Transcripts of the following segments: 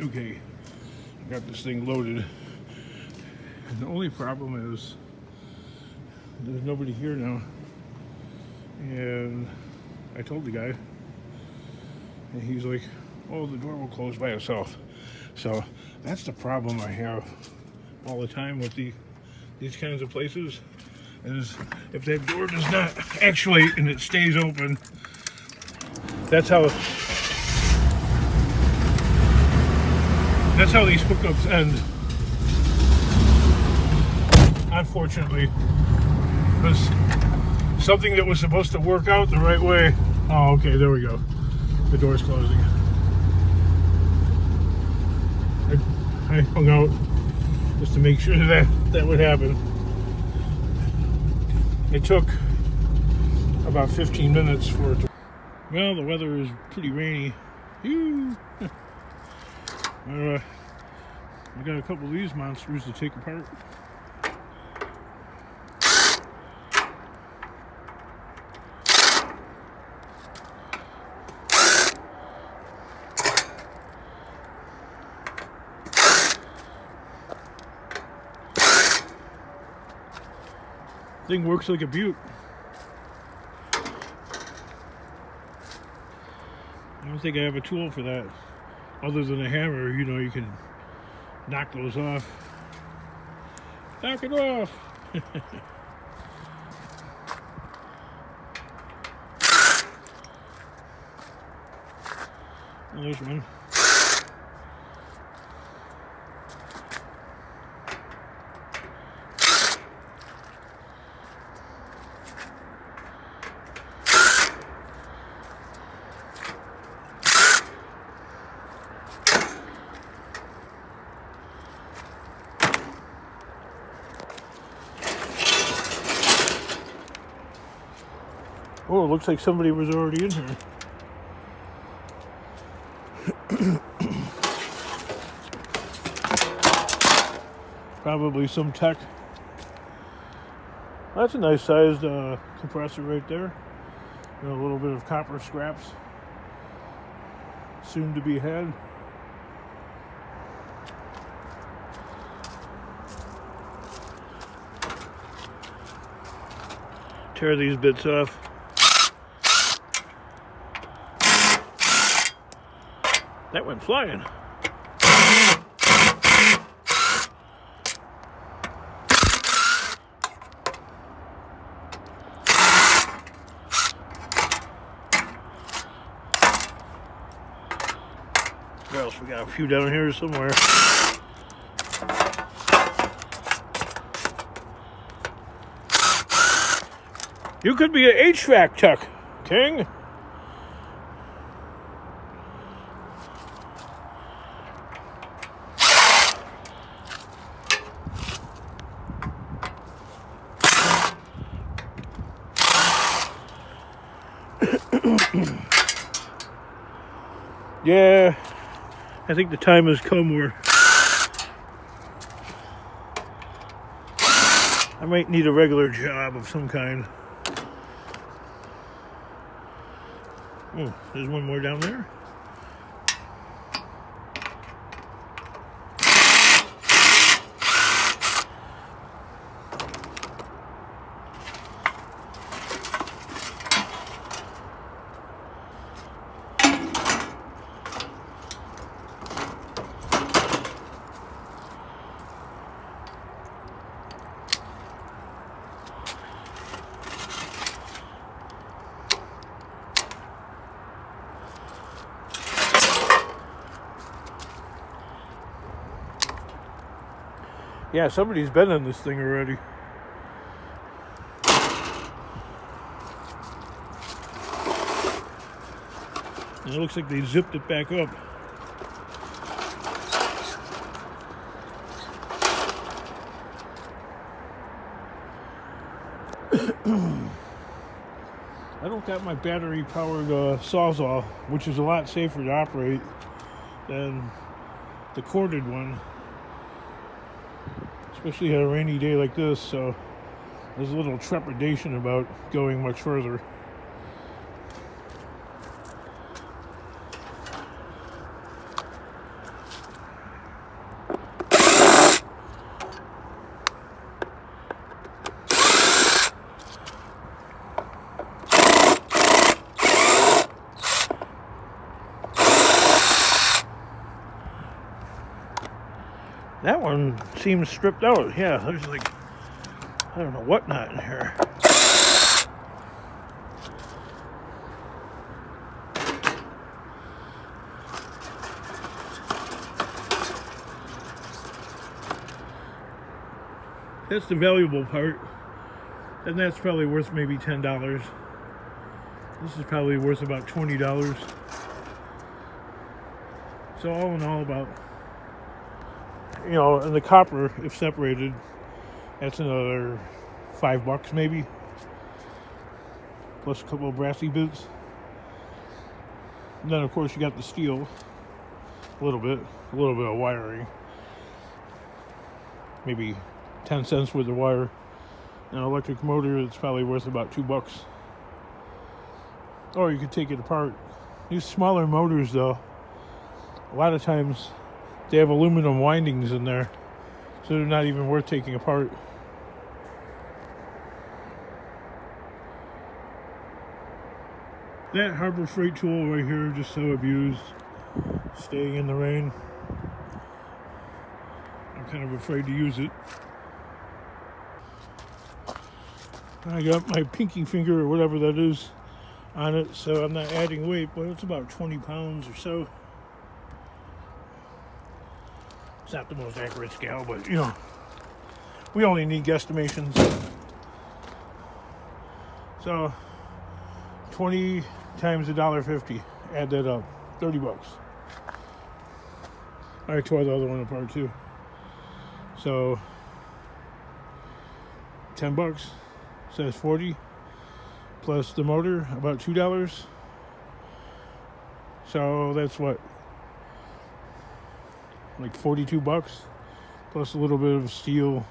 Okay, I got this thing loaded. And the only problem is there's nobody here now. And I told the guy, and he's like, oh, the door will close by itself. So that's the problem I have all the time with these kinds of places, is if that door does not actuate and it stays open, that's how these hookups end, unfortunately. Because something that was supposed to work out the right way. Oh, okay, there we go. The door's closing. I hung out just to make sure that would happen. It took about 15 minutes for it to... Well, the weather is pretty rainy. I got a couple of these monsters to take apart. Thing works like a beaut. I don't think I have a tool for that other than a hammer. You know, you can knock those off. Knock it off. There's one. Oh, it looks like somebody was already in here. Probably some tech. That's a nice sized compressor right there. And a little bit of copper scraps. Soon to be had. Tear these bits off. That went flying. What else? We got a few down here somewhere. You could be an HVAC tech, King. Yeah, I think the time has come where I might need a regular job of some kind. Oh, there's one more down there. Yeah, somebody's been in this thing already. And it looks like they zipped it back up. I don't got my battery-powered Sawzall, which is a lot safer to operate than the corded one. Especially on a rainy day like this, so there's a little trepidation about going much further. That one seems stripped out. Yeah, there's like, I don't know what not in here. That's the valuable part. And that's probably worth maybe $10. This is probably worth about $20. So all in all, about, you know, and the copper, if separated, that's another $5 maybe. Plus a couple of brassy bits. And then of course you got the steel. A little bit of wiring. Maybe 10 cents worth of wire. An electric motor, it's probably worth about $2. Or you could take it apart. These smaller motors though, a lot of times they have aluminum windings in there, so they're not even worth taking apart. That Harbor Freight tool right here, just so abused, staying in the rain. I'm kind of afraid to use it. I got my pinky finger or whatever that is on it, so I'm not adding weight, but it's about 20 pounds or so. It's not the most accurate scale, but you know, we only need guesstimations. So 20 times $1.50, add that up, $30. I tore the other one apart too. So $10 says 40 plus the motor, about $2. So that's what, like $42 plus a little bit of steel,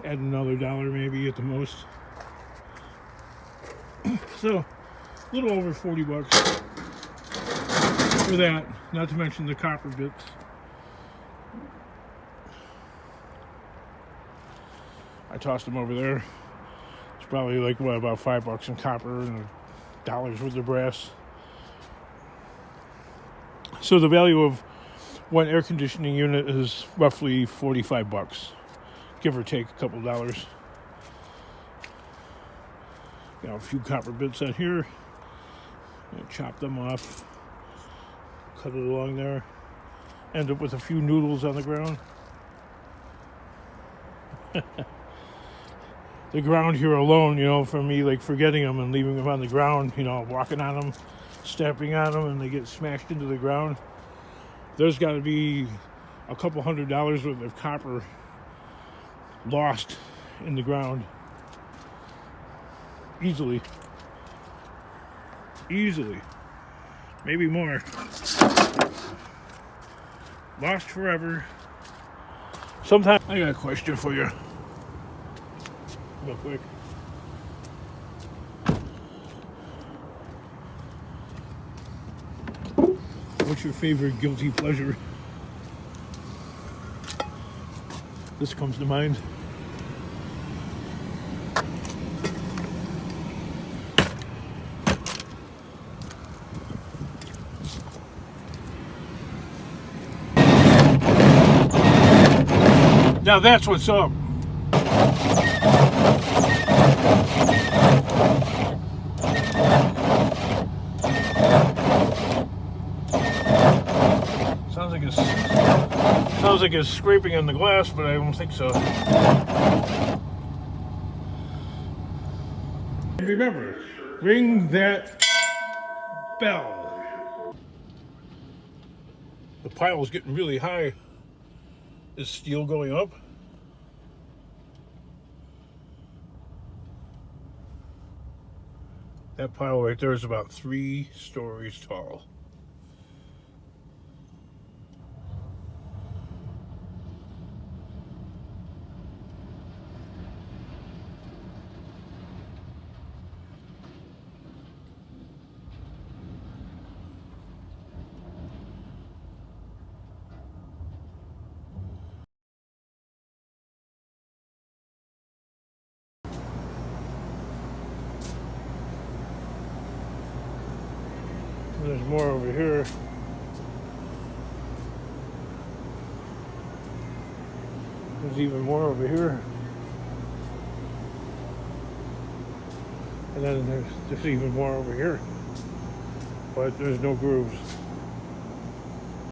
add another $1 maybe at the most. So a little over $40 for that, not to mention the copper bits. I tossed them over there. It's probably like, what, about $5 in copper and $1 worth of brass. So the value of one air conditioning unit is roughly $45, give or take a couple dollars. Got a few copper bits out here. Chop them off, cut it along there. End up with a few noodles on the ground. The ground here alone, you know, for me, like forgetting them and leaving them on the ground, you know, walking on them, stepping on them, and they get smashed into the ground. There's got to be a couple $100 worth of copper lost in the ground. Easily. Maybe more. Lost forever. Sometimes I got a question for you. Real quick. What's your favorite guilty pleasure? This comes to mind. Now that's what's up. Sounds like it's scraping on the glass, but I don't think so. And remember, ring that bell. The pile is getting really high. Is steel going up? That pile right there is about 3 stories tall. There's more over here. There's even more over here. And then there's even more over here. But there's no grooves.